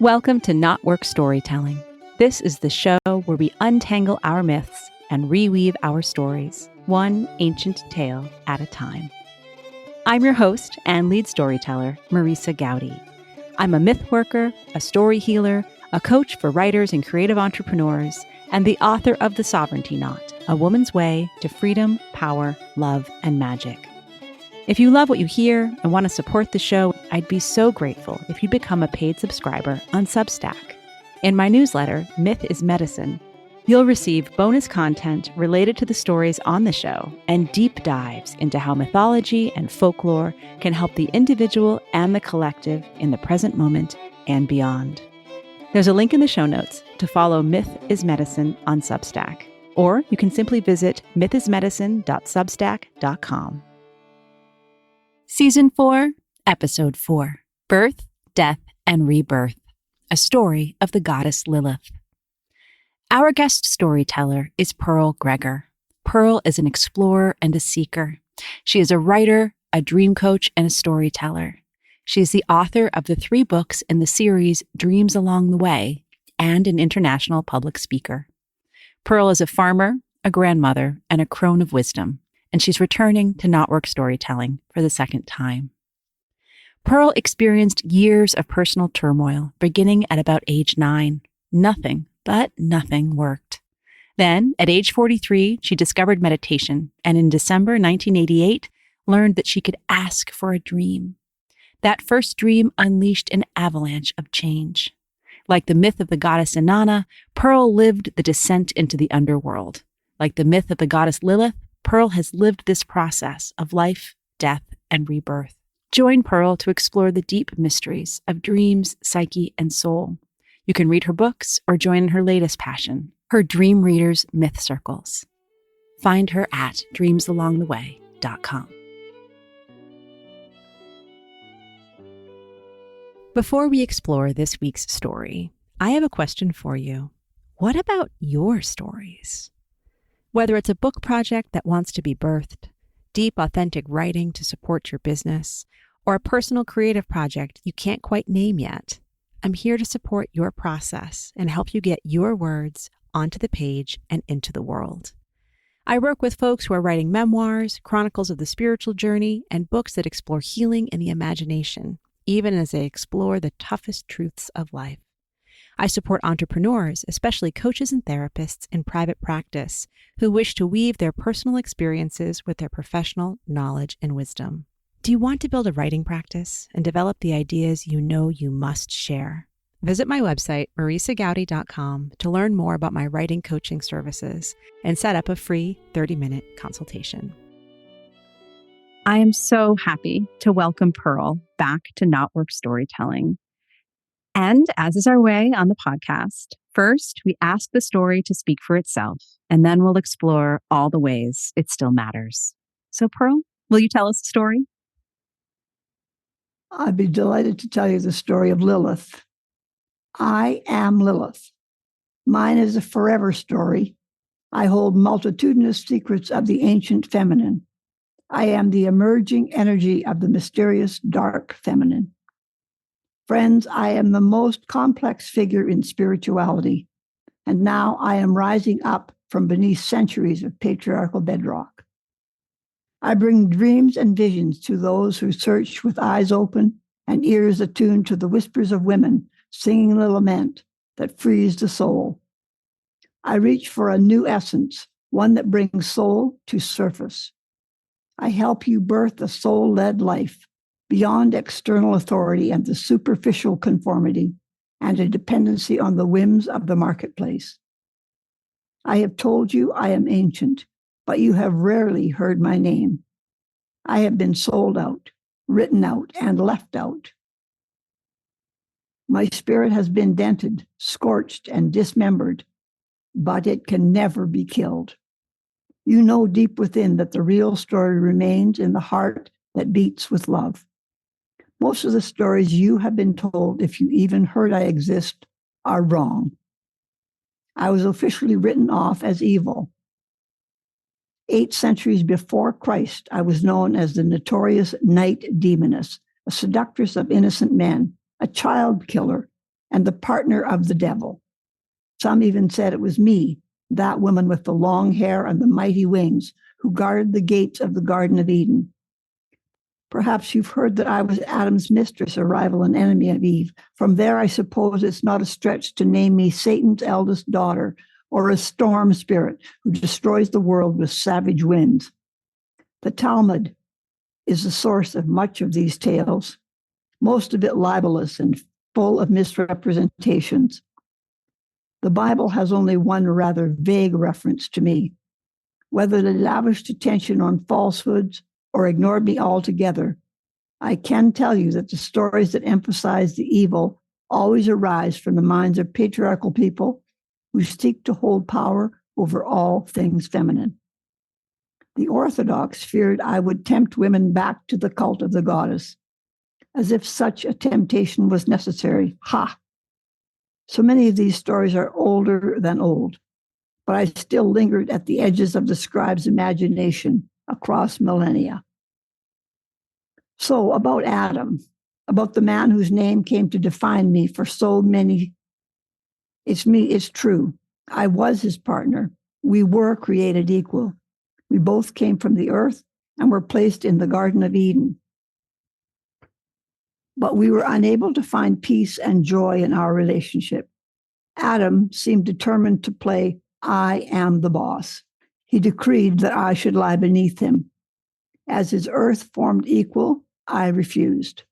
Welcome to Not Work Storytelling. This is the show where we untangle our myths and reweave our stories, one ancient tale at a time. I'm your host and lead storyteller, Marisa Gowdy. I'm a myth worker, a story healer, a coach for writers and creative entrepreneurs, and the author of The Sovereignty Knot, A Woman's Way to Freedom, Power, Love, and Magic. If you love what you hear and want to support the show, I'd be so grateful if you become a paid subscriber on Substack. In my newsletter, Myth is Medicine, you'll receive bonus content related to the stories on the show and deep dives into how mythology and folklore can help the individual and the collective in the present moment and beyond. There's a link in the show notes to follow Myth is Medicine on Substack, or you can simply visit mythismedicine.substack.com. Season 4, Episode 4, Birth, Death, and Rebirth, a story of the Goddess Lilith. Our guest storyteller is Pearl Gregor. Pearl is an explorer and a seeker. She is a writer, a dream coach, and a storyteller. She is the author of the 3 books in the series Dreams Along the Way and an international public speaker. Pearl is a farmer, a grandmother, and a crone of wisdom, and she's returning to Not Work Storytelling for the second time. Pearl experienced years of personal turmoil, beginning at about age 9. Nothing worked. Then, at age 43, she discovered meditation, and in December 1988, learned that she could ask for a dream. That first dream unleashed an avalanche of change. Like the myth of the Goddess Inanna, Pearl lived the descent into the underworld. Like the myth of the Goddess Lilith, Pearl has lived this process of life, death, and rebirth. Join Pearl to explore the deep mysteries of dreams, psyche, and soul. You can read her books or join her latest passion, her Dream Readers Myth Circles. Find her at dreamsalongtheway.com. Before we explore this week's story, I have a question for you. What about your stories? Whether it's a book project that wants to be birthed, deep, authentic writing to support your business, or a personal creative project you can't quite name yet, I'm here to support your process and help you get your words onto the page and into the world. I work with folks who are writing memoirs, chronicles of the spiritual journey, and books that explore healing in the imagination, even as they explore the toughest truths of life. I support entrepreneurs, especially coaches and therapists in private practice, who wish to weave their personal experiences with their professional knowledge and wisdom. Do you want to build a writing practice and develop the ideas you know you must share? Visit my website, marisagowdy.com, to learn more about my writing coaching services and set up a free 30-minute consultation. I am so happy to welcome Pearl back to Not Work Storytelling. And as is our way on the podcast, first we ask the story to speak for itself, and then we'll explore all the ways it still matters. So Pearl, will you tell us a story? I'd be delighted to tell you the story of Lilith. I am Lilith. Mine is a forever story. I hold multitudinous secrets of the ancient feminine. I am the emerging energy of the mysterious dark feminine. Friends, I am the most complex figure in spirituality, and now I am rising up from beneath centuries of patriarchal bedrock. I bring dreams and visions to those who search with eyes open and ears attuned to the whispers of women singing the lament that frees the soul. I reach for a new essence, one that brings soul to surface. I help you birth a soul-led life, beyond external authority and the superficial conformity and a dependency on the whims of the marketplace. I have told you I am ancient, but you have rarely heard my name. I have been sold out, written out, and left out. My spirit has been dented, scorched, and dismembered, but it can never be killed. You know deep within that the real story remains in the heart that beats with love. Most of the stories you have been told, if you even heard I exist, are wrong. I was officially written off as evil. 8 centuries before Christ, I was known as the notorious night demoness, a seductress of innocent men, a child killer, and the partner of the devil. Some even said it was me, that woman with the long hair and the mighty wings, who guarded the gates of the Garden of Eden. Perhaps you've heard that I was Adam's mistress, a rival and enemy of Eve. From there, I suppose it's not a stretch to name me Satan's eldest daughter, or a storm spirit who destroys the world with savage winds. The Talmud is the source of much of these tales, most of it libelous and full of misrepresentations. The Bible has only one rather vague reference to me. Whether they lavished attention on falsehoods or ignored me altogether, I can tell you that the stories that emphasize the evil always arise from the minds of patriarchal people who seek to hold power over all things feminine. The Orthodox feared I would tempt women back to the cult of the goddess, as if such a temptation was necessary. Ha! So many of these stories are older than old, but I still lingered at the edges of the scribe's imagination across millennia. So about Adam, about the man whose name came to define me for so many. It's me, it's true. I was his partner. We were created equal. We both came from the earth and were placed in the Garden of Eden. But we were unable to find peace and joy in our relationship. Adam seemed determined to play I am the boss. He decreed that I should lie beneath him. As his earth formed equal, I refused.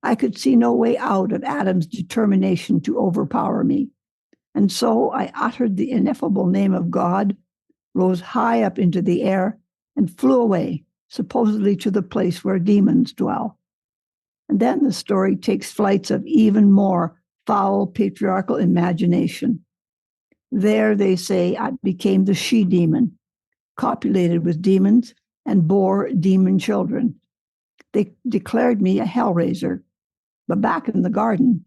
I could see no way out of Adam's determination to overpower me. And so I uttered the ineffable name of God, rose high up into the air, and flew away, supposedly to the place where demons dwell. And then the story takes flights of even more foul patriarchal imagination. There, they say, I became the she-demon, copulated with demons, and bore demon children. They declared me a hellraiser. But back in the garden,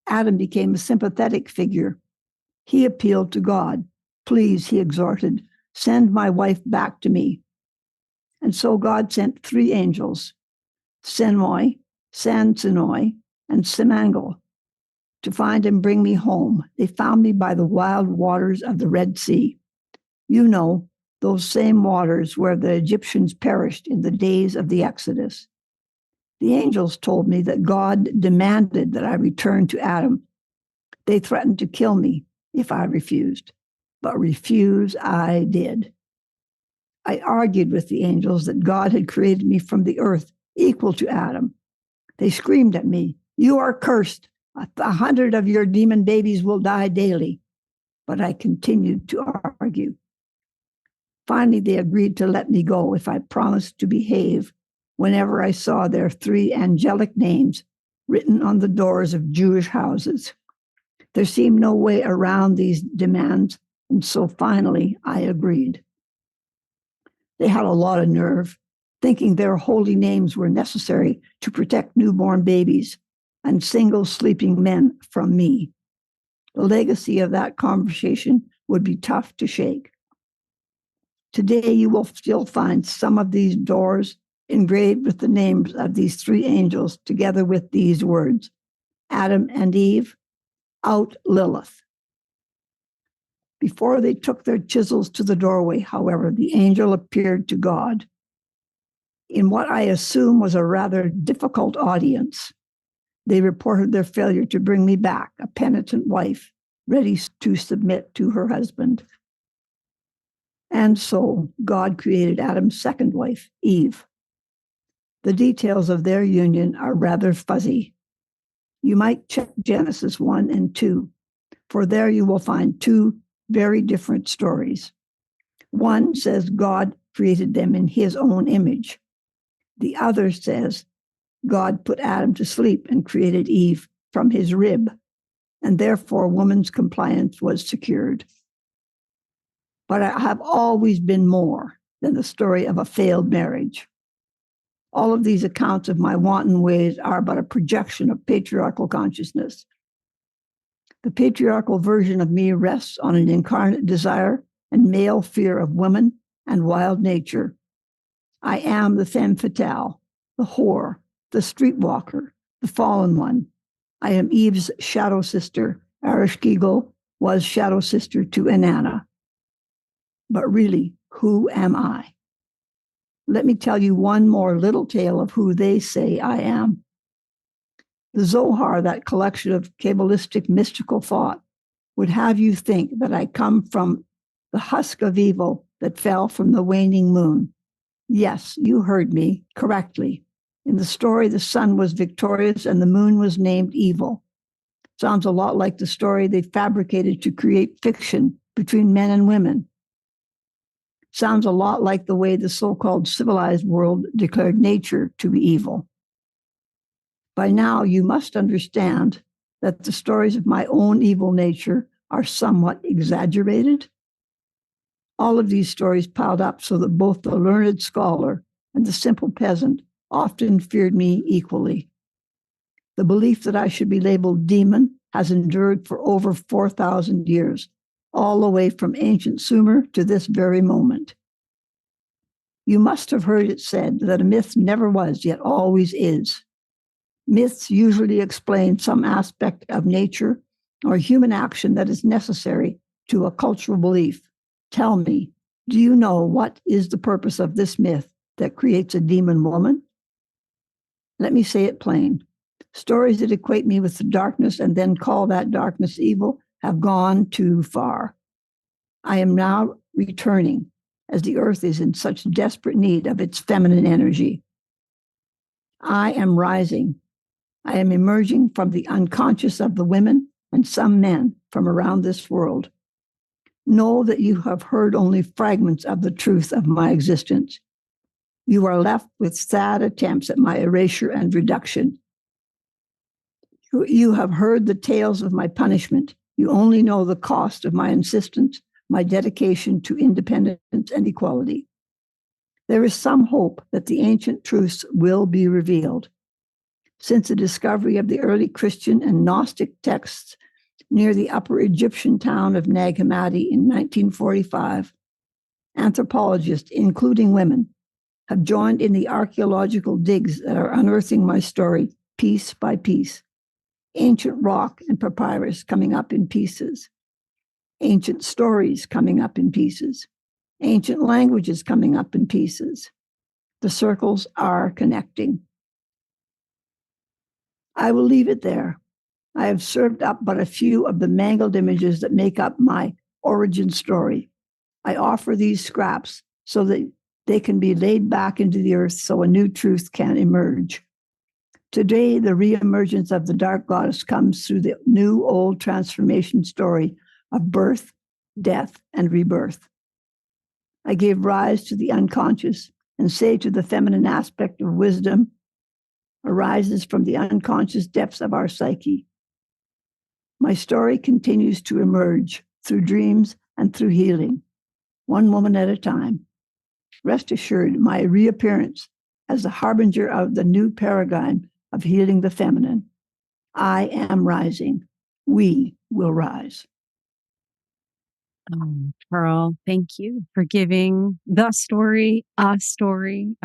Adam became a sympathetic figure. He appealed to God. Please, he exhorted, send my wife back to me. And so God sent 3 angels, Senoi, Sansinoi, and Simangal, to find and bring me home. They found me by the wild waters of the Red Sea. You know, those same waters where the Egyptians perished in the days of the Exodus. The angels told me that God demanded that I return to Adam. They threatened to kill me if I refused, but refuse I did. I argued with the angels that God had created me from the earth, equal to Adam. They screamed at me, "You are cursed. 100 of your demon babies will die daily." But I continued to argue. Finally, they agreed to let me go if I promised to behave whenever I saw their 3 angelic names written on the doors of Jewish houses. There seemed no way around these demands, and so finally I agreed. They had a lot of nerve, thinking their holy names were necessary to protect newborn babies and single sleeping men from me. The legacy of that conversation would be tough to shake. Today, you will still find some of these doors engraved with the names of these 3 angels, together with these words: Adam and Eve, out Lilith. Before they took their chisels to the doorway, however, the angel appeared to God in what I assume was a rather difficult audience. They reported their failure to bring me back, a penitent wife, ready to submit to her husband. And so God created Adam's second wife, Eve. The details of their union are rather fuzzy. You might check Genesis 1 and 2, for there you will find 2 very different stories. One says God created them in his own image. The other says God put Adam to sleep and created Eve from his rib, and therefore woman's compliance was secured. But I have always been more than the story of a failed marriage. All of these accounts of my wanton ways are but a projection of patriarchal consciousness. The patriarchal version of me rests on an incarnate desire and male fear of women and wild nature. I am the femme fatale, the whore, the streetwalker, the fallen one. I am Eve's shadow sister. Ereshkigal was shadow sister to Inanna. But really, who am I? Let me tell you one more little tale of who they say I am. The Zohar, that collection of Kabbalistic mystical thought, would have you think that I come from the husk of evil that fell from the waning moon. Yes, you heard me correctly. In the story, the sun was victorious and the moon was named evil. Sounds a lot like the story they fabricated to create fiction between men and women. Sounds a lot like the way the so-called civilized world declared nature to be evil. By now, you must understand that the stories of my own evil nature are somewhat exaggerated. All of these stories piled up so that both the learned scholar and the simple peasant often feared me equally. The belief that I should be labeled demon has endured for over 4,000 years, all the way from ancient Sumer to this very moment. You must have heard it said that a myth never was, yet always is. Myths usually explain some aspect of nature or human action that is necessary to a cultural belief. Tell me, do you know what is the purpose of this myth that creates a demon woman? Let me say it plain. Stories that equate me with the darkness and then call that darkness evil have gone too far. I am now returning, as the earth is in such desperate need of its feminine energy. I am rising. I am emerging from the unconscious of the women and some men from around this world. Know that you have heard only fragments of the truth of my existence. You are left with sad attempts at my erasure and reduction. You have heard the tales of my punishment. You only know the cost of my insistence, my dedication to independence and equality. There is some hope that the ancient truths will be revealed. Since the discovery of the early Christian and Gnostic texts near the Upper Egyptian town of Nag Hammadi in 1945, anthropologists, including women, have joined in the archaeological digs that are unearthing my story piece by piece. Ancient rock and papyrus coming up in pieces. Ancient stories coming up in pieces. Ancient languages coming up in pieces. The circles are connecting. I will leave it there. I have served up but a few of the mangled images that make up my origin story. I offer these scraps so that they can be laid back into the earth so a new truth can emerge. Today, the reemergence of the dark goddess comes through the new-old transformation story of birth, death, and rebirth. I gave rise to the unconscious and say to the feminine aspect of wisdom arises from the unconscious depths of our psyche. My story continues to emerge through dreams and through healing, one woman at a time. Rest assured, my reappearance as the harbinger of the new paradigm of healing the feminine. I am rising. We will rise. Oh, Pearl, thank you for giving the story, a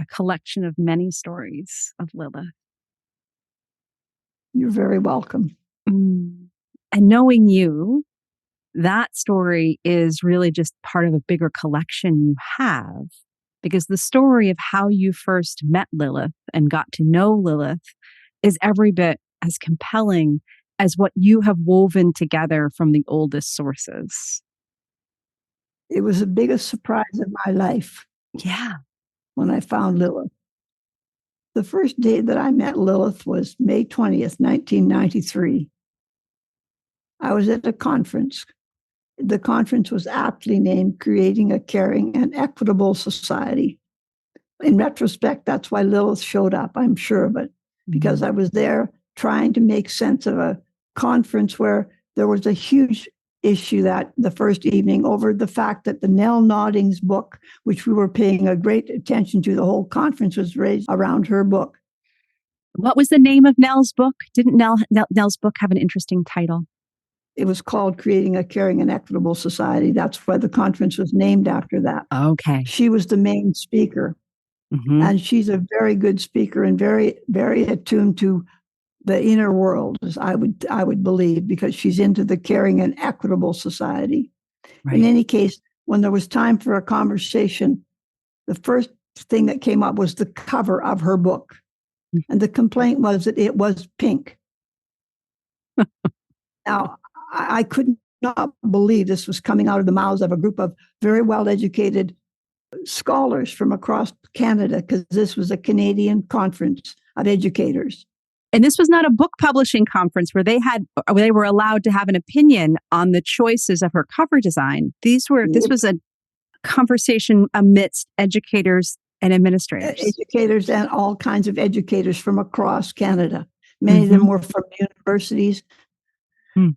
collection of many stories of Lilith. You're very welcome. And knowing you, that story is really just part of a bigger collection you have, because the story of how you first met Lilith and got to know Lilith is every bit as compelling as what you have woven together from the oldest sources. It was the biggest surprise of my life. Yeah. When I found Lilith. The first day that I met Lilith was May 20th, 1993. I was at a conference. The conference was aptly named Creating a Caring and Equitable Society. In retrospect, that's why Lilith showed up, I'm sure of it, because I was there trying to make sense of a conference where there was a huge issue that the first evening over the fact that the Nell Noddings book, which we were paying a great attention to, the whole conference was raised around her book. What was the name of Nell's book? Didn't Nell's book have an interesting title? It was called Creating a Caring and Equitable Society. That's why the conference was named after that. Okay. She was the main speaker. And she's a very good speaker and very, very attuned to the inner world, as I would believe, because she's into the caring and equitable society. Right. In any case, when there was time for a conversation, the first thing that came up was the cover of her book. And the complaint was that it was pink. Now, I could not believe this was coming out of the mouths of a group of very well-educated scholars from across Canada, because this was a Canadian conference of educators. And this was not a book publishing conference where they were allowed to have an opinion on the choices of her cover design. This was a conversation amidst educators and administrators. Educators and all kinds of educators from across Canada. Many of them were from universities.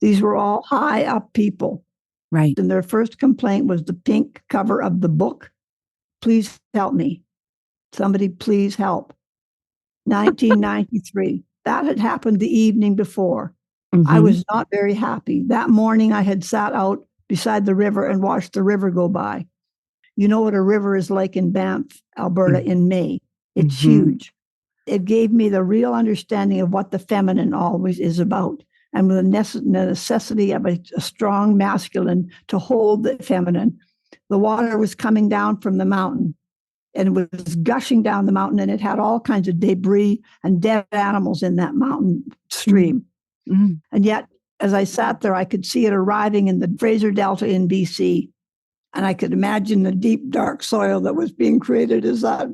These were all high up people. Right. And their first complaint was the pink cover of the book. Please help me. Somebody please help. 1993. That had happened the evening before. I was not very happy. That morning I had sat out beside the river and watched the river go by. You know what a river is like in Banff, Alberta in May. It's huge. It gave me the real understanding of what the feminine always is about, and the necessity of a strong masculine to hold the feminine. The water was coming down from the mountain, and it was gushing down the mountain, and it had all kinds of debris and dead animals in that mountain stream. And yet, as I sat there, I could see it arriving in the Fraser Delta in BC, and I could imagine the deep, dark soil that was being created as that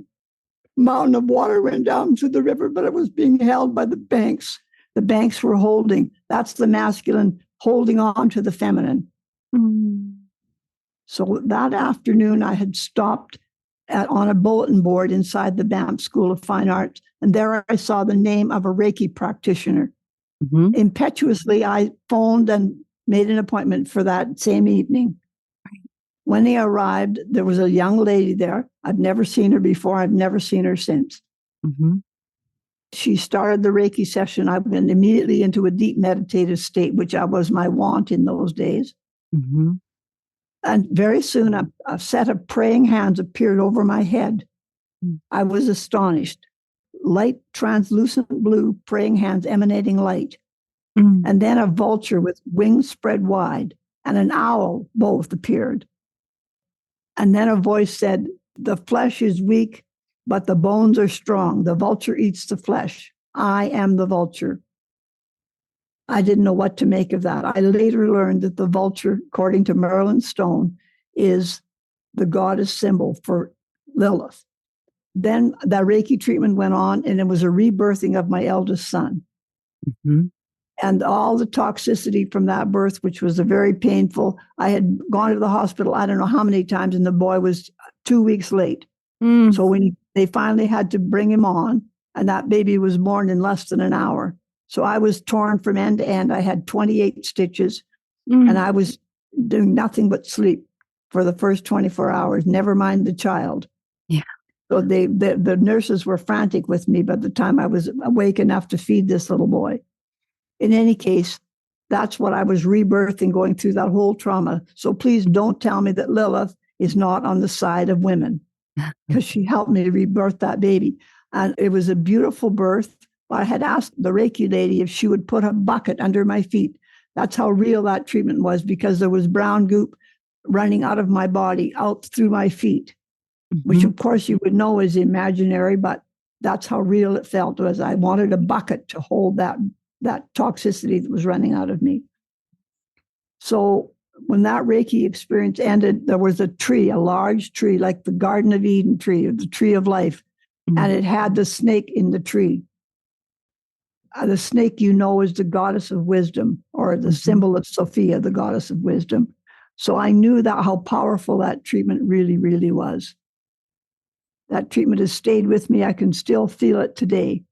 mountain of water went down to the river, but it was being held by the banks. The banks were holding. That's the masculine holding on to the feminine. So that afternoon, I had stopped on a bulletin board inside the Banff School of Fine Arts, and there I saw the name of a Reiki practitioner. Impetuously, I phoned and made an appointment for that same evening. When they arrived, there was a young lady there. I've never seen her before. I've never seen her since. She started the Reiki session. I went immediately into a deep meditative state, which was my wont in those days. And very soon, a set of praying hands appeared over my head. I was astonished. Light, translucent blue praying hands emanating light. And then a vulture with wings spread wide and an owl both appeared. And then a voice said, "The flesh is weak, but the bones are strong. The vulture eats the flesh. I am the vulture." I didn't know what to make of that. I later learned that the vulture, according to Marilyn Stone, is the goddess symbol for Lilith. Then that Reiki treatment went on, and it was a rebirthing of my eldest son. And all the toxicity from that birth, which was a very painful, I had gone to the hospital, I don't know how many times, and the boy was 2 weeks late. So when they finally had to bring him on, and that baby was born in less than an hour. So I was torn from end to end. I had 28 stitches, and I was doing nothing but sleep for the first 24 hours, never mind the child. So the nurses were frantic with me by the time I was awake enough to feed this little boy. In any case, that's what I was rebirthing, going through that whole trauma. So please don't tell me that Lilith is not on the side of women, because she helped me rebirth that baby. And it was a beautiful birth. I had asked the Reiki lady if she would put a bucket under my feet. That's how real that treatment was, because there was brown goop running out of my body, out through my feet, which of course you would know is imaginary, but that's how real it felt. Was I wanted a bucket to hold that toxicity that was running out of me. So when that Reiki experience ended, there was a tree, a large tree, like the Garden of Eden tree, or the tree of life, and it had the snake in the tree. The snake, you know, is the goddess of wisdom, or the symbol of Sophia, the goddess of wisdom. So I knew that how powerful that treatment really, really was. That treatment has stayed with me. I can still feel it today.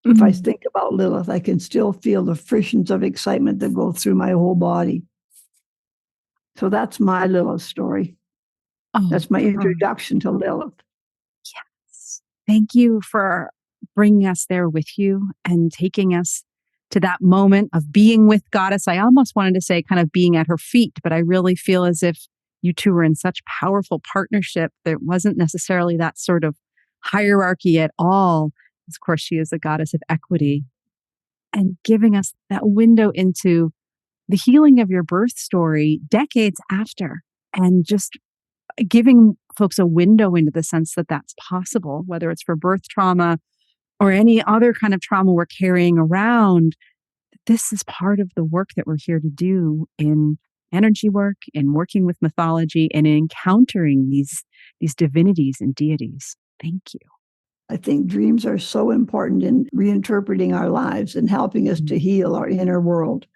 If I think about Lilith, I can still feel the frissions of excitement that go through my whole body. So that's my Lilith story. That's my introduction to Lilith. Yes. Thank you for bringing us there with you and taking us to that moment of being with Goddess. I almost wanted to say kind of being at her feet, but I really feel as if you two were in such powerful partnership. There wasn't necessarily that sort of hierarchy at all. Of course, she is a goddess of equity. and giving us that window into the healing of your birth story decades after, and just giving folks a window into the sense that that's possible, whether it's for birth trauma or any other kind of trauma we're carrying around. This is part of the work that we're here to do in energy work, in working with mythology, and in encountering these divinities and deities. Thank you. I think dreams are so important in reinterpreting our lives and helping us to heal our inner world.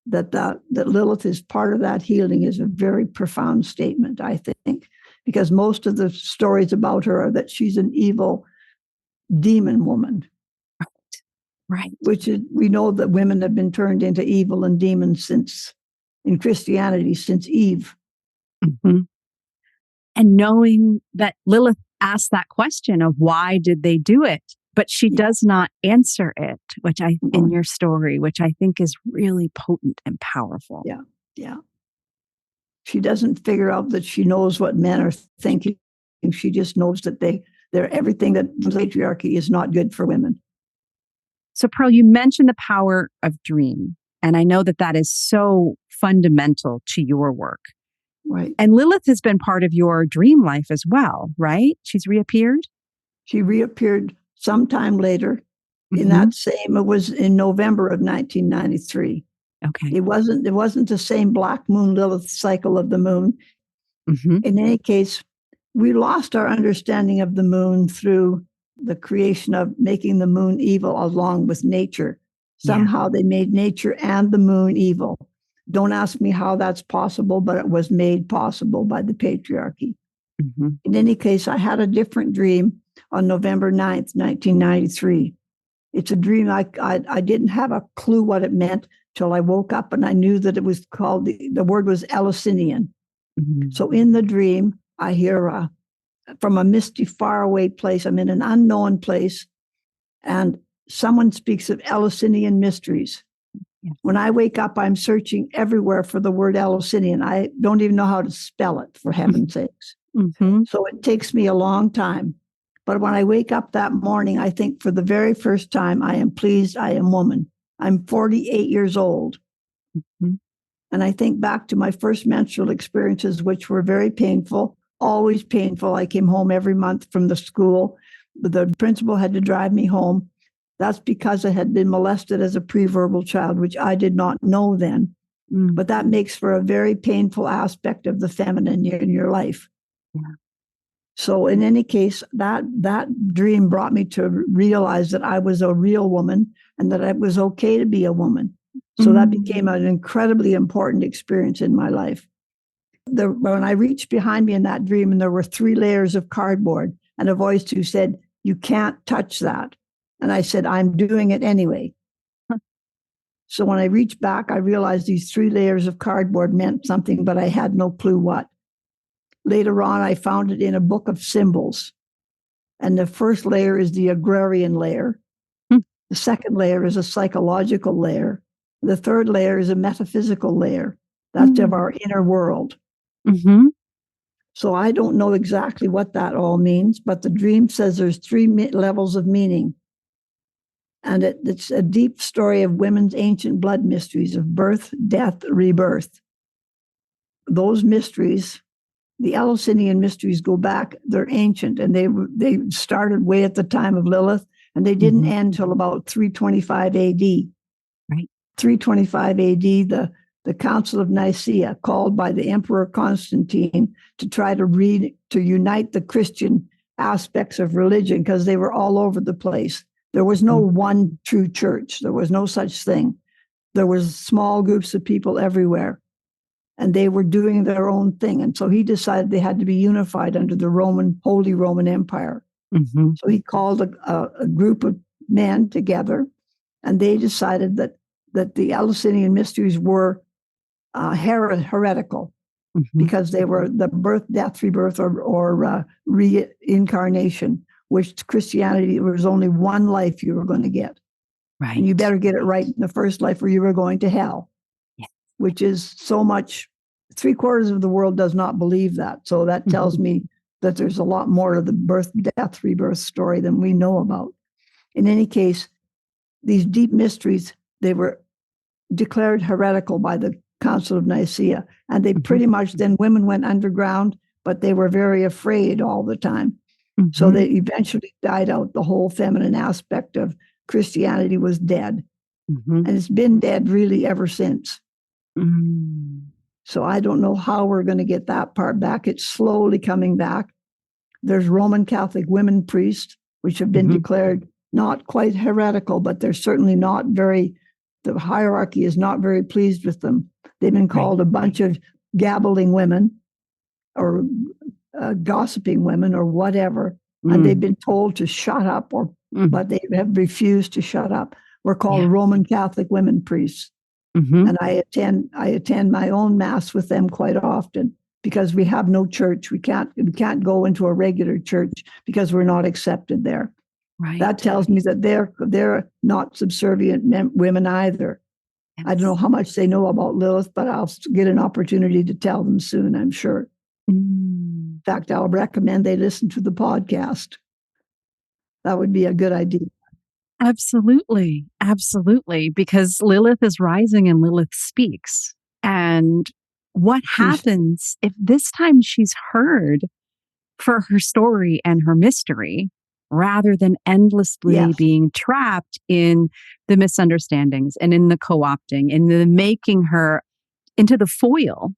That Lilith is part of that healing is a very profound statement, I think, because most of the stories about her are that she's an evil demon woman. Right. Which is, we know that women have been turned into evil and demons in Christianity since Eve. Mm-hmm. And knowing that Lilith asked that question of why did they do it, but she does not answer it, in your story, which I think is really potent and powerful. Yeah. She doesn't figure out that she knows what men are thinking. She just knows that they're everything that patriarchy is not good for women. So, Pearl, you mentioned the power of dream, and I know that is so fundamental to your work. Right. And Lilith has been part of your dream life as well, right? She's reappeared? She reappeared sometime later in it was in November of 1993. Okay. It wasn't the same black moon Lilith cycle of the moon. Mm-hmm. In any case, we lost our understanding of the moon through the creation of making the moon evil along with nature. Somehow they made nature and the moon evil. Don't ask me how that's possible, but it was made possible by the patriarchy. Mm-hmm. In any case, I had a different dream on November 9th, 1993. It's a dream I didn't have a clue what it meant till I woke up, and I knew that it was called, the word was Eleusinian. Mm-hmm. So in the dream, I hear from a misty, faraway place, I'm in an unknown place, and someone speaks of Eleusinian mysteries. Yes. When I wake up, I'm searching everywhere for the word Eleusinian. I don't even know how to spell it, for heaven's sakes. Mm-hmm. So it takes me a long time. But when I wake up that morning, I think for the very first time, I am pleased I am woman. I'm 48 years old. Mm-hmm. And I think back to my first menstrual experiences, which were very painful, always painful. I came home every month from the school. The principal had to drive me home. That's because I had been molested as a preverbal child, which I did not know then. Mm. But that makes for a very painful aspect of the feminine in your life. Yeah. So in any case, that dream brought me to realize that I was a real woman and that it was okay to be a woman. So that became an incredibly important experience in my life. When I reached behind me in that dream, and there were 3 layers of cardboard, and a voice who said, "You can't touch that." And I said, "I'm doing it anyway." So when I reached back, I realized these 3 layers of cardboard meant something, but I had no clue what. Later on, I found it in a book of symbols. And the first layer is the agrarian layer. The second layer is a psychological layer. The third layer is a metaphysical layer. That's of our inner world. Mm-hmm. So I don't know exactly what that all means, but the dream says there's 3 levels of meaning. And it's a deep story of women's ancient blood mysteries of birth, death, rebirth. Those mysteries, the Eleusinian mysteries, go back. They're ancient, and they started way at the time of Lilith, and they didn't end till about 325 AD. Right. 325 AD, the Council of Nicaea, called by the Emperor Constantine to try to unite the Christian aspects of religion, because they were all over the place. There was no one true church. There was no such thing. There was small groups of people everywhere, and they were doing their own thing. And so he decided they had to be unified under the Holy Roman Empire. Mm-hmm. So he called a group of men together, and they decided that the Eleusinian mysteries were heretical, because they were the birth, death, rebirth, or reincarnation, which Christianity, there was only one life you were going to get. Right. And you better get it right in the first life, or you were going to hell. Yes. Which is so much. 3/4 of the world does not believe that. So that tells me that there's a lot more to the birth, death, rebirth story than we know about. In any case, these deep mysteries, they were declared heretical by the Council of Nicaea. And they pretty much, then women went underground, but they were very afraid all the time. So they eventually died out. The whole feminine aspect of Christianity was dead. And it's been dead really ever since. So I don't know how we're going to get that part back. It's slowly coming back. There's Roman Catholic women priests, which have been declared not quite heretical, but they're certainly not very, the hierarchy is not very pleased with them. They've been called a bunch of gabbling women or gossiping women or whatever. And they've been told to shut up, but they have refused to shut up. We're called Roman Catholic women priests. And I attend my own mass with them quite often because we have no church. We can't go into a regular church because we're not accepted there. Right. That tells me that they're not subservient women either. Yes. I don't know how much they know about Lilith, but I'll get an opportunity to tell them soon, I'm sure. In fact, I'll recommend they listen to the podcast. That would be a good idea. Absolutely. Absolutely. Because Lilith is rising and Lilith speaks. And what happens if this time she's heard for her story and her mystery rather than endlessly being trapped in the misunderstandings and in the co-opting and the making her into the foil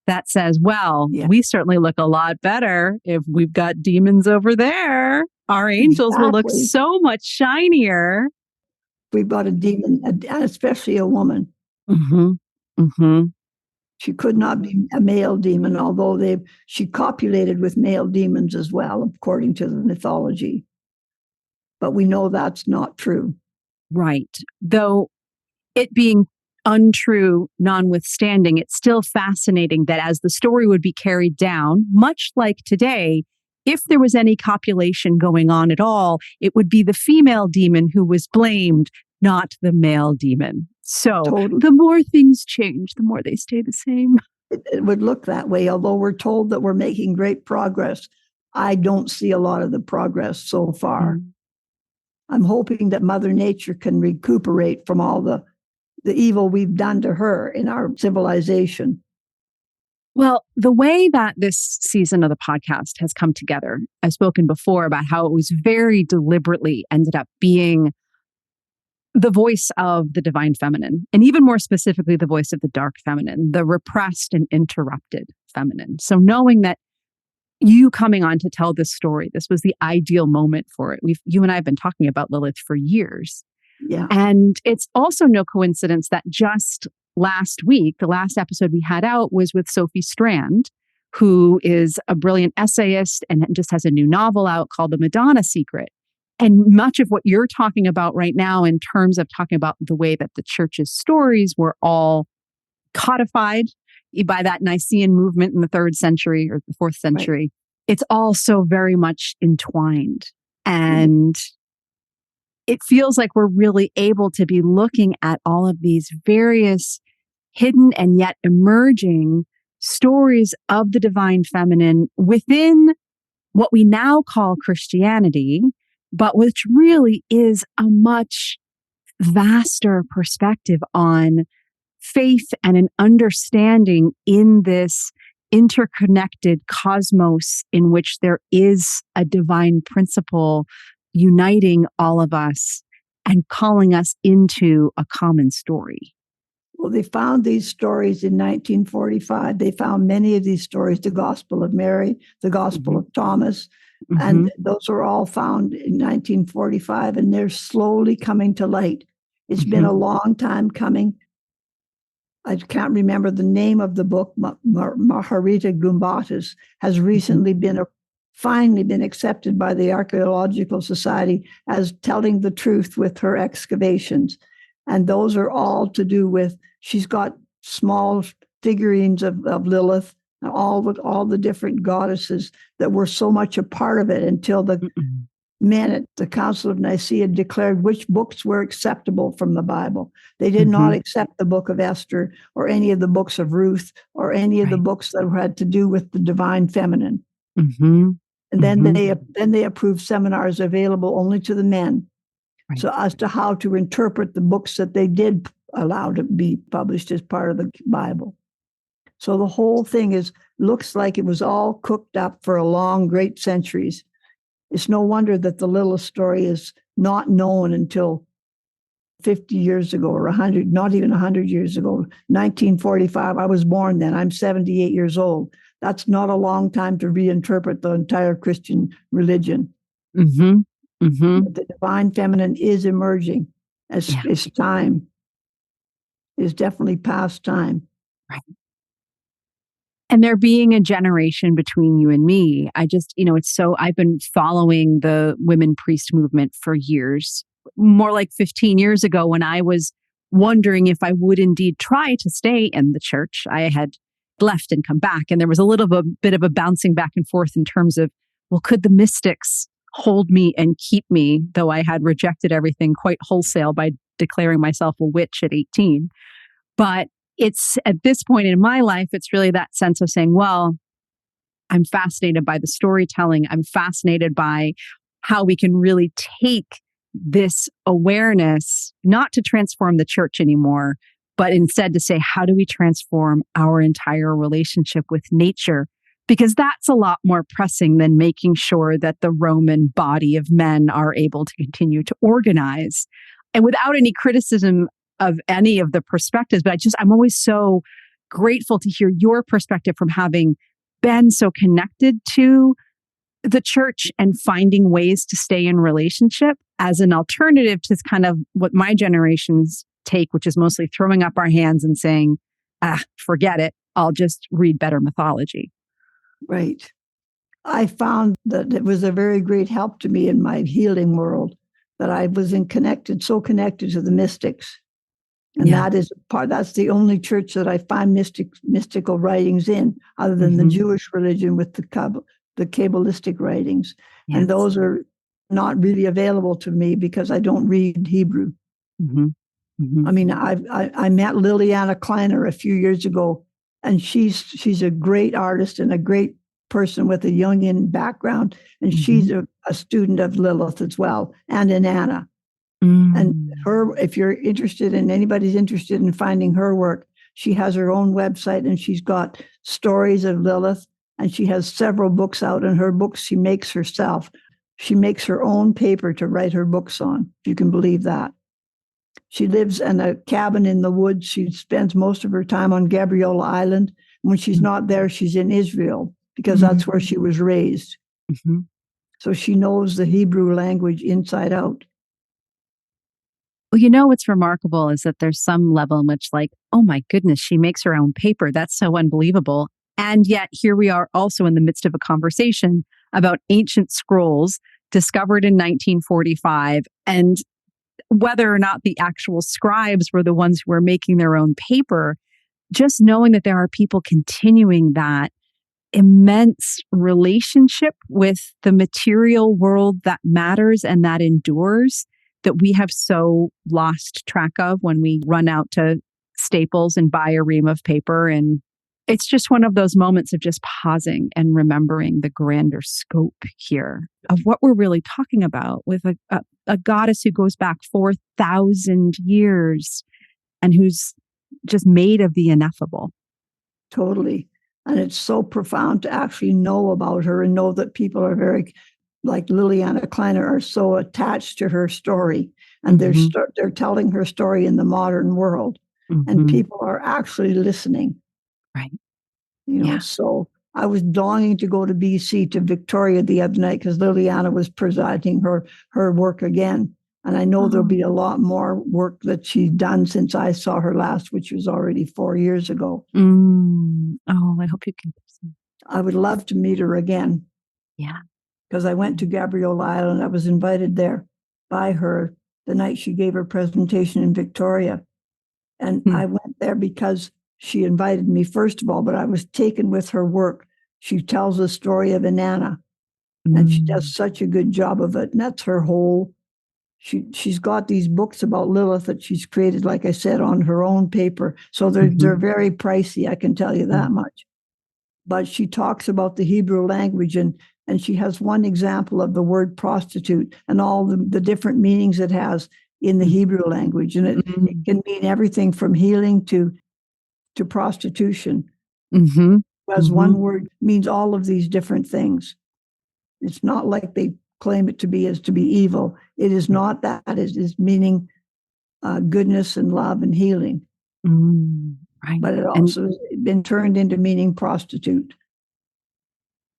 that says, well, we certainly look a lot better if we've got demons over there. Our angels will look so much shinier. We've got a demon, especially a woman. She could not be a male demon, although she copulated with male demons as well, according to the mythology. But we know that's not true. Right. Though it being untrue, notwithstanding, it's still fascinating that as the story would be carried down, much like today, if there was any copulation going on at all, it would be the female demon who was blamed, not the male demon. So the more things change, the more they stay the same. It would look that way, although we're told that we're making great progress. I don't see a lot of the progress so far. I'm hoping that Mother Nature can recuperate from all the evil we've done to her in our civilization. Well, the way that this season of the podcast has come together, I've spoken before about how it was very deliberately ended up being the voice of the divine feminine, and even more specifically, the voice of the dark feminine, the repressed and interrupted feminine. So knowing that you coming on to tell this story, this was the ideal moment for it. You and I have been talking about Lilith for years. Yeah. And it's also no coincidence that just last week, the last episode we had out was with Sophie Strand, who is a brilliant essayist and just has a new novel out called The Madonna Secret. And much of what you're talking about right now in terms of talking about the way that the church's stories were all codified by that Nicene movement in the 3rd century or the 4th century, it's all so very much entwined. And it feels like we're really able to be looking at all of these various hidden and yet emerging stories of the divine feminine within what we now call Christianity, but which really is a much vaster perspective on faith and an understanding in this interconnected cosmos in which there is a divine principle uniting all of us and calling us into a common story. Well, they found these stories in 1945. They found many of these stories, the Gospel of Mary, the Gospel of Thomas, and those were all found in 1945, and they're slowly coming to light. It's been a long time coming. I can't remember the name of the book. Maharita Gumbatas has recently finally been accepted by the Archaeological Society as telling the truth with her excavations. And those are all to do with, she's got small figurines of Lilith, and all the different goddesses that were so much a part of it until the men at the Council of Nicaea declared which books were acceptable from the Bible. They did not accept the book of Esther or any of the books of Ruth or any of the books that had to do with the divine feminine. And then they approved seminars available only to the men. Right. So as to how to interpret the books that they did allow to be published as part of the Bible. So the whole thing looks like it was all cooked up for a long, great centuries. It's no wonder that the Lilith story is not known until 50 years ago or 100, not even 100 years ago, 1945. I was born then. I'm 78 years old. That's not a long time to reinterpret the entire Christian religion. Mm-hmm. Mm-hmm. The divine feminine is emerging as time. Is definitely past time. Right. And there being a generation between you and me, I just, I've been following the women priest movement for years, more like 15 years ago when I was wondering if I would indeed try to stay in the church. I had left and come back, and there was a little bit of a bouncing back and forth in terms of, well, could the mystics hold me and keep me, though I had rejected everything quite wholesale by declaring myself a witch at 18. But it's at this point in my life, it's really that sense of saying, well, I'm fascinated by the storytelling. I'm fascinated by how we can really take this awareness, not to transform the church anymore, but instead to say, how do we transform our entire relationship with nature? Because that's a lot more pressing than making sure that the Roman body of men are able to continue to organize. And without any criticism of any of the perspectives, but I'm always so grateful to hear your perspective from having been so connected to the church and finding ways to stay in relationship as an alternative to kind of what my generation's take, which is mostly throwing up our hands and saying, forget it. I'll just read better mythology. Right. I found that it was a very great help to me in my healing world that I was so connected to the mystics. And that's the only church that I find mystical writings in, other than the Jewish religion with the Kabbalistic writings. Yes. And those are not really available to me because I don't read Hebrew. Mm-hmm. Mm-hmm. I mean, I met Liliana Kleiner a few years ago, and she's a great artist and a great person with a Jungian background, and she's a student of Lilith as well, and Inanna. And if anybody's interested in finding her work, she has her own website, and she's got stories of Lilith, and she has several books out, and her books she makes herself. She makes her own paper to write her books on, if you can believe that. She lives in a cabin in the woods. She spends most of her time on Gabriola Island. When she's not there, she's in Israel because that's where she was raised. Mm-hmm. So she knows the Hebrew language inside out. Well, what's remarkable is that there's some level in which, like, oh my goodness, she makes her own paper. That's so unbelievable. And yet here we are also in the midst of a conversation about ancient scrolls discovered in 1945, and whether or not the actual scribes were the ones who were making their own paper, just knowing that there are people continuing that immense relationship with the material world that matters and that endures, that we have so lost track of when we run out to Staples and buy a ream of paper. And it's just one of those moments of just pausing and remembering the grander scope here of what we're really talking about with a goddess who goes back 4,000 years and who's just made of the ineffable. Totally. And it's so profound to actually know about her and know that people are very, like Liliana Kleiner, are so attached to her story. And they're telling her story in the modern world. And people are actually listening. Right. So I was longing to go to BC, to Victoria the other night, because Liliana was presenting her work again. And I know there'll be a lot more work that she's done since I saw her last, which was already 4 years ago. Oh, I hope you can. I would love to meet her again. Yeah. Because I went to Gabriola Island. I was invited there by her the night she gave her presentation in Victoria. And I went there because she invited me, first of all, but I was taken with her work. She tells the story of Inanna, and she does such a good job of it. And that's her whole, she's got these books about Lilith that she's created, like I said, on her own paper. So they're very pricey, I can tell you that much. But she talks about the Hebrew language, and And she has one example of the word prostitute and all the different meanings it has in the Hebrew language. And it can mean everything from healing to prostitution. Mm-hmm. As one word means all of these different things. It's not like they claim it to be as to be evil. It is not that. It is meaning goodness and love and healing. Right. But it also has been turned into meaning prostitute.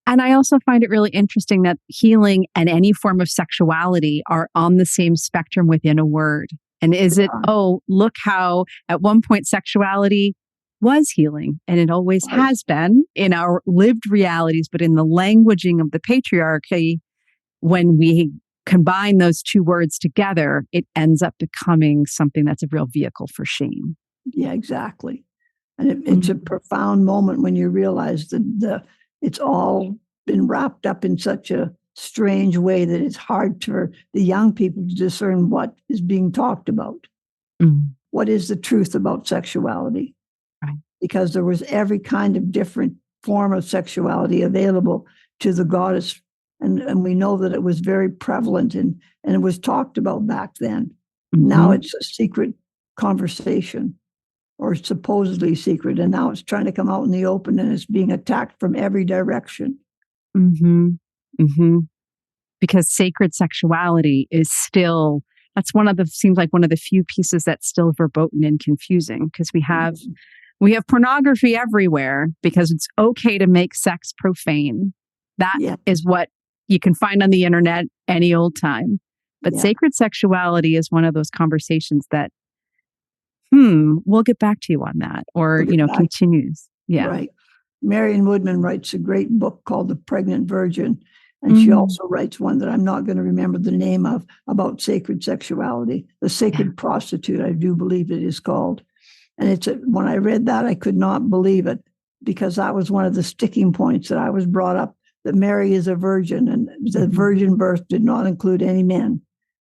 And I also find it really interesting that healing and any form of sexuality are on the same spectrum within a word. And is it, look how at one point sexuality was healing, and it always has been in our lived realities, but in the languaging of the patriarchy, when we combine those two words together, it ends up becoming something that's a real vehicle for shame. Yeah, exactly. And it's a profound moment when you realize that it's all been wrapped up in such a strange way that it's hard for the young people to discern what is being talked about. What is the truth about sexuality? Right. Because there was every kind of different form of sexuality available to the goddess. And we know that it was very prevalent and it was talked about back then. Now it's a secret conversation, or supposedly secret, and now it's trying to come out in the open and it's being attacked from every direction. Because sacred sexuality is still, seems like one of the few pieces that's still verboten and confusing, because we have pornography everywhere because it's okay to make sex profane. That is what you can find on the internet any old time. But sacred sexuality is one of those conversations that, we'll get back to you on that, or, continues. Yeah. Right. Marion Woodman writes a great book called The Pregnant Virgin. And she also writes one that I'm not going to remember the name of, about sacred sexuality, the sacred prostitute, I do believe it is called. And when I read that, I could not believe it, because that was one of the sticking points that I was brought up, that Mary is a virgin, and the virgin birth did not include any men,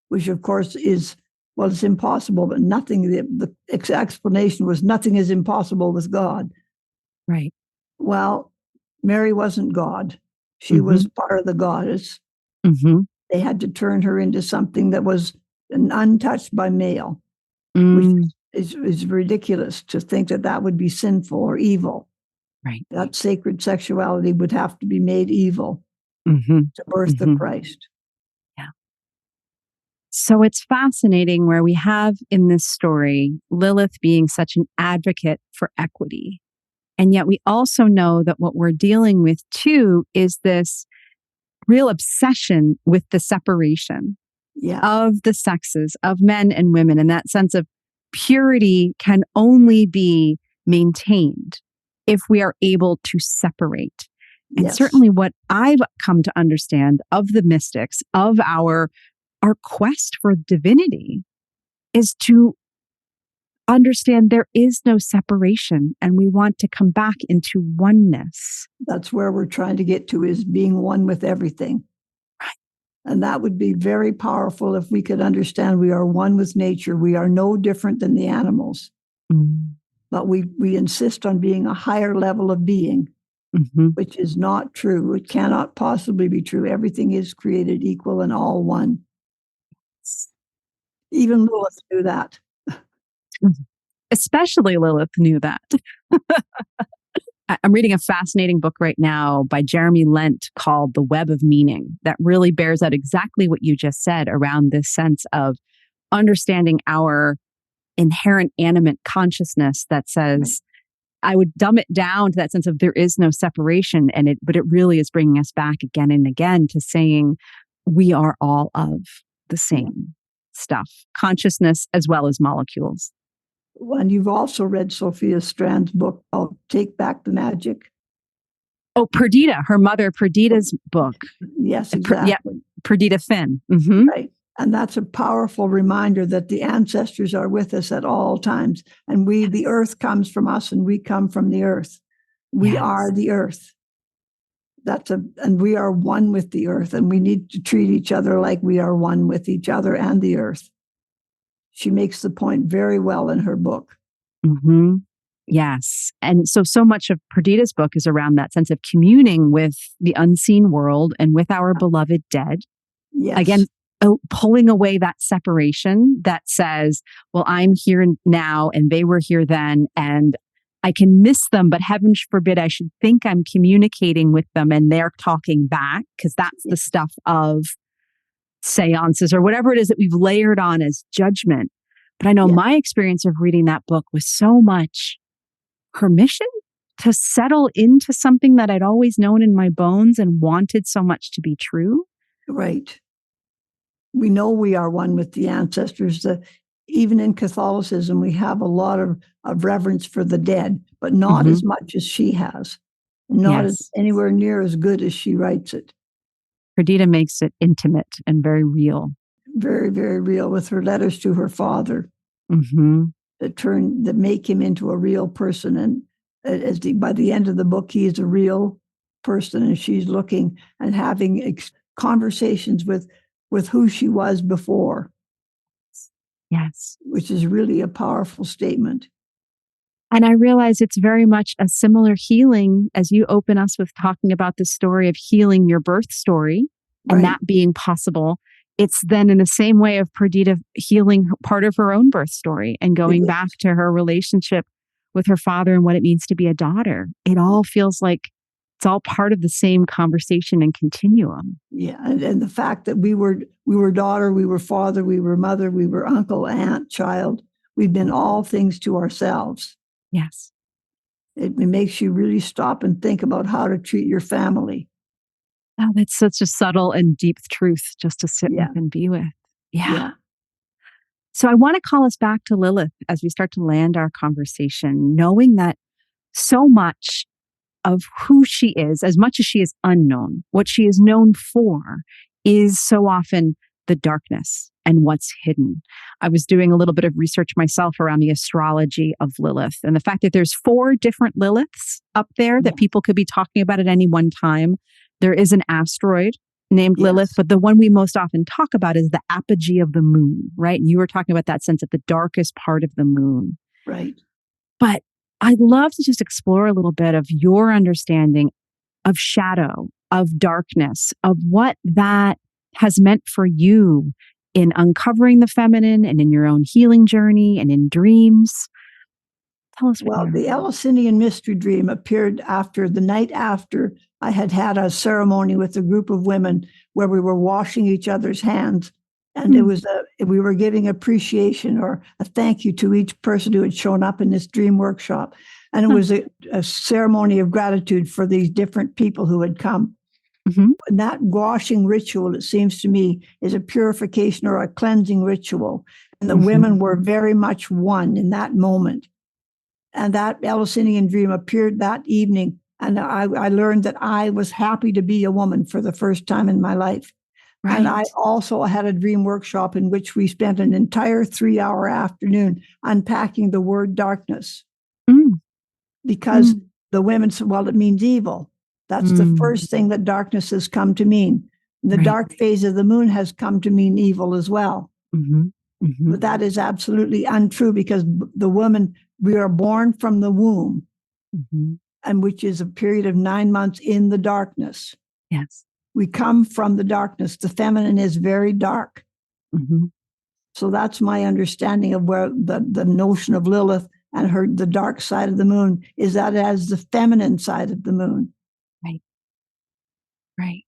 which of course is, it's impossible, but nothing, the explanation was nothing is impossible with God. Right. Well, Mary wasn't God. She was part of the goddess. They had to turn her into something that was untouched by male, which is ridiculous to think that would be sinful or evil. Right. That sacred sexuality would have to be made evil to birth the Christ. Yeah. So it's fascinating where we have in this story Lilith being such an advocate for equity. And yet we also know that what we're dealing with too is this real obsession with the separation of the sexes, of men and women. And that sense of purity can only be maintained if we are able to separate. And certainly what I've come to understand of the mystics, of our quest for divinity, is to understand there is no separation, and we want to come back into oneness. That's where we're trying to get to, is being one with everything. Right. And that would be very powerful if we could understand we are one with nature. We are no different than the animals. But we insist on being a higher level of being, which is not true. It cannot possibly be true. Everything is created equal and all one. Even Lilith knew that. Especially Lilith knew that. I'm reading a fascinating book right now by Jeremy Lent called The Web of Meaning, that really bears out exactly what you just said around this sense of understanding our inherent animate consciousness that says, I would dumb it down to that sense of there is no separation, but it really is bringing us back again and again to saying we are all of the same stuff, consciousness as well as molecules. And you've also read Sophia Strand's book called Take Back the Magic. Oh, Perdita, her mother Perdita's book. Yes, exactly. Perdita Finn. Right. And that's a powerful reminder that the ancestors are with us at all times. And the earth comes from us and we come from the earth. We are the earth. And we are one with the earth, and we need to treat each other like we are one with each other and the earth. She makes the point very well in her book. Yes. And so much of Perdita's book is around that sense of communing with the unseen world and with our beloved dead. Again, Yes. pulling away that separation that says, well, I'm here now and they were here then, and I can miss them, but heaven forbid I should think I'm communicating with them and they're talking back, because that's the stuff of seances or whatever it is that we've layered on as judgment. But I know my experience of reading that book was so much permission to settle into something that I'd always known in my bones and wanted so much to be true. Right. We know we are one with the ancestors. Even in Catholicism, we have a lot of reverence for the dead, but not as much as she has. Not as anywhere near as good as she writes it. Perdita makes it intimate and very real. Very, very real, with her letters to her father that make him into a real person. And by the end of the book, he is a real person, and she's looking and having conversations with who she was before. Yes. Which is really a powerful statement. And I realize it's very much a similar healing as you open us with talking about the story of healing your birth story and that being possible. It's then in the same way of Perdita healing part of her own birth story and going back to her relationship with her father and what it means to be a daughter. It all feels like it's all part of the same conversation and continuum. Yeah. And the fact that we were daughter, we were father, we were mother, we were uncle, aunt, child. We've been all things to ourselves. Yes. It makes you really stop and think about how to treat your family. Oh, that's such a subtle and deep truth just to sit with and be with. Yeah. So I want to call us back to Lilith as we start to land our conversation, knowing that so much of who she is, as much as she is unknown, what she is known for is so often the darkness and what's hidden. I was doing a little bit of research myself around the astrology of Lilith and the fact that there's 4 different Liliths up there that people could be talking about at any one time. There is an asteroid named Lilith, but the one we most often talk about is the apogee of the moon, right? And you were talking about that sense of the darkest part of the moon. Right. But I'd love to just explore a little bit of your understanding of shadow, of darkness, of what that has meant for you in uncovering the feminine and in your own healing journey and in dreams. Tell us what the Eleusinian mystery dream appeared after the night after I had a ceremony with a group of women where we were washing each other's hands. And it was we were giving appreciation or a thank you to each person who had shown up in this dream workshop. And it was a ceremony of gratitude for these different people who had come. And that washing ritual, it seems to me, is a purification or a cleansing ritual. And the women were very much one in that moment. And that Eleusinian dream appeared that evening. And I learned that I was happy to be a woman for the first time in my life. Right. And I also had a dream workshop in which we spent an entire 3-hour afternoon unpacking the word darkness. Because the women said, well, it means evil. That's the first thing that darkness has come to mean. The dark phase of the moon has come to mean evil as well. But that is absolutely untrue, because the woman, we are born from the womb, and which is a period of 9 months in the darkness. Yes. We come from the darkness. The feminine is very dark. So that's my understanding of where the notion of Lilith and the dark side of the moon is that as the feminine side of the moon. Right.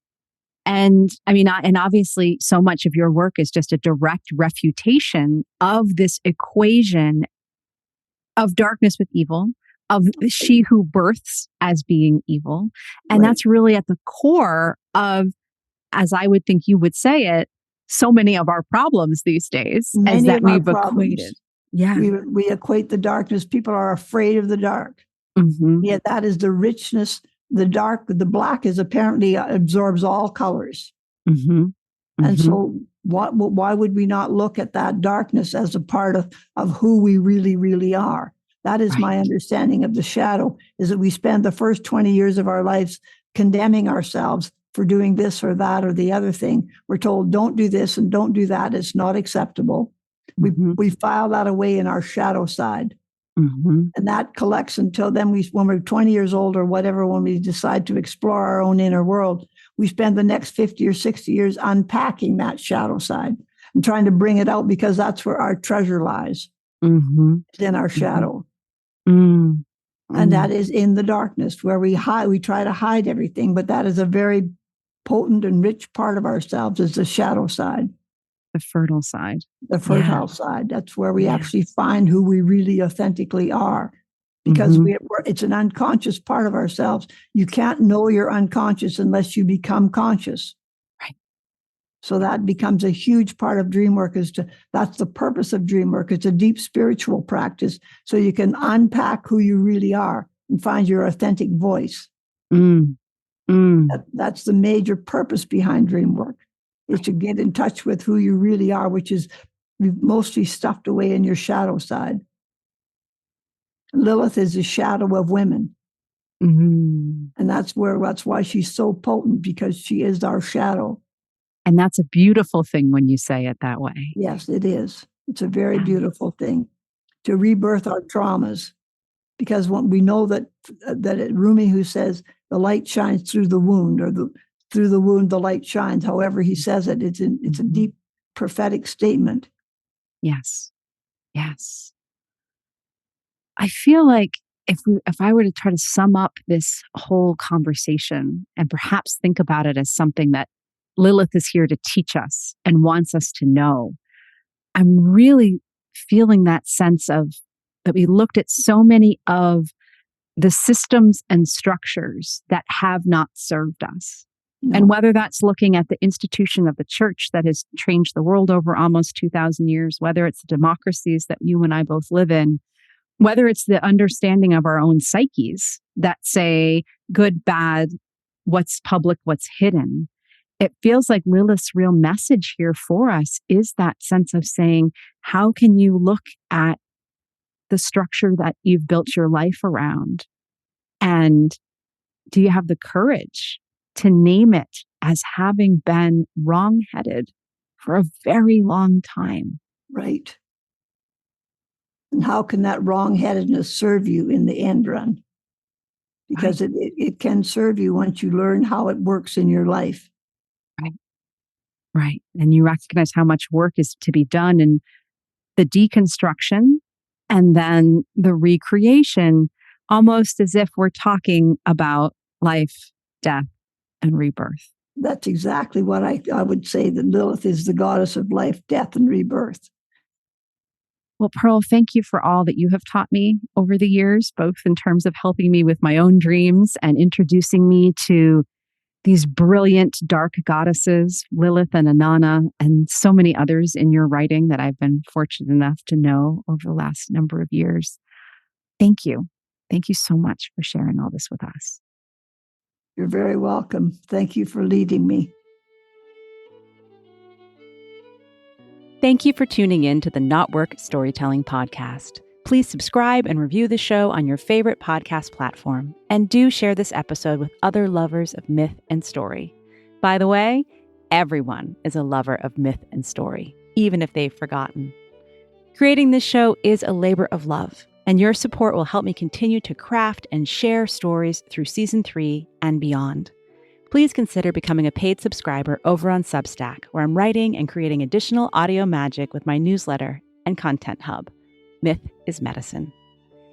And I mean, and obviously so much of your work is just a direct refutation of this equation of darkness with evil, of she who births as being evil. And that's really at the core of, as I would think you would say it, so many of our problems these days, as that we've equated. Yeah. We equate the darkness. People are afraid of the dark. Yet that is the richness. The dark, the black is apparently absorbs all colors. And so why would we not look at that darkness as a part of who we really, really are? That is my understanding of the shadow, is that we spend the first 20 years of our lives condemning ourselves for doing this or that or the other thing. We're told, don't do this and don't do that. It's not acceptable. We file that away in our shadow side. Mm-hmm. And that collects until then when we're 20 years old or whatever, when we decide to explore our own inner world, we spend the next 50 or 60 years unpacking that shadow side and trying to bring it out, because that's where our treasure lies, Mm-hmm. in our shadow. Mm-hmm. And that is in the darkness where we hide. We try to hide everything, but that is a very potent and rich part of ourselves, is the shadow side. The fertile side. The fertile side. That's where we actually find who we really authentically are, because it's an unconscious part of ourselves. You can't know you're unconscious unless you become conscious. Right. So that becomes a huge part of dream work. That's the purpose of dream work. It's a deep spiritual practice, so you can unpack who you really are and find your authentic voice. That's the major purpose behind dream work, is to get in touch with who you really are, which is mostly stuffed away in your shadow side. Lilith is the shadow of women. Mm-hmm. And that's why she's so potent, because she is our shadow. And that's a beautiful thing when you say it that way. Yes, it is. It's a very beautiful thing to rebirth our traumas, because when we know that Rumi, who says the light shines through the wound, or through the wound the light shines, however he says it, it's a deep prophetic statement. Yes. I feel like if I were to try to sum up this whole conversation and perhaps think about it as something that Lilith is here to teach us and wants us to know, I'm really feeling that sense of that we looked at so many of the systems and structures that have not served us. No. And whether that's looking at the institution of the church that has changed the world over almost 2,000 years, whether it's the democracies that you and I both live in, whether it's the understanding of our own psyches that say good, bad, what's public, what's hidden. It feels like Lilith's real message here for us is that sense of saying, how can you look at the structure that you've built your life around? And do you have the courage to name it as having been wrong-headed for a very long time? Right. And how can that wrong-headedness serve you in the end run? Because it can serve you once you learn how it works in your life. Right. And you recognize how much work is to be done in the deconstruction and then the recreation, almost as if we're talking about life, death, and rebirth. That's exactly what I would say, that Lilith is the goddess of life, death, and rebirth. Well, Pearl, thank you for all that you have taught me over the years, both in terms of helping me with my own dreams and introducing me to these brilliant dark goddesses, Lilith and Inanna, and so many others in your writing that I've been fortunate enough to know over the last number of years. Thank you. Thank you so much for sharing all this with us. You're very welcome. Thank you for leading me. Thank you for tuning in to the Not Work Storytelling Podcast. Please subscribe and review the show on your favorite podcast platform. And do share this episode with other lovers of myth and story. By the way, everyone is a lover of myth and story, even if they've forgotten. Creating this show is a labor of love, and your support will help me continue to craft and share stories through season 3 and beyond. Please consider becoming a paid subscriber over on Substack, where I'm writing and creating additional audio magic with my newsletter and content hub, Myth is Medicine.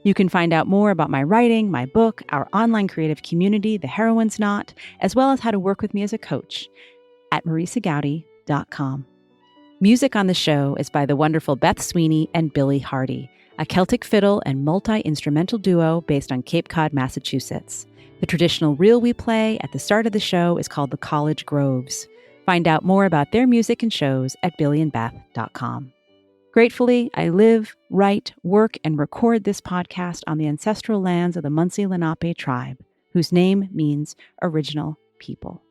You can find out more about my writing, my book, our online creative community, The Heroine's Knot, as well as how to work with me as a coach at marisagowdy.com. Music on the show is by the wonderful Beth Sweeney and Billy Hardy, a Celtic fiddle and multi-instrumental duo based on Cape Cod, Massachusetts. The traditional reel we play at the start of the show is called the College Groves. Find out more about their music and shows at billyandbeth.com. Gratefully, I live, write, work, and record this podcast on the ancestral lands of the Munsee Lenape tribe, whose name means original people.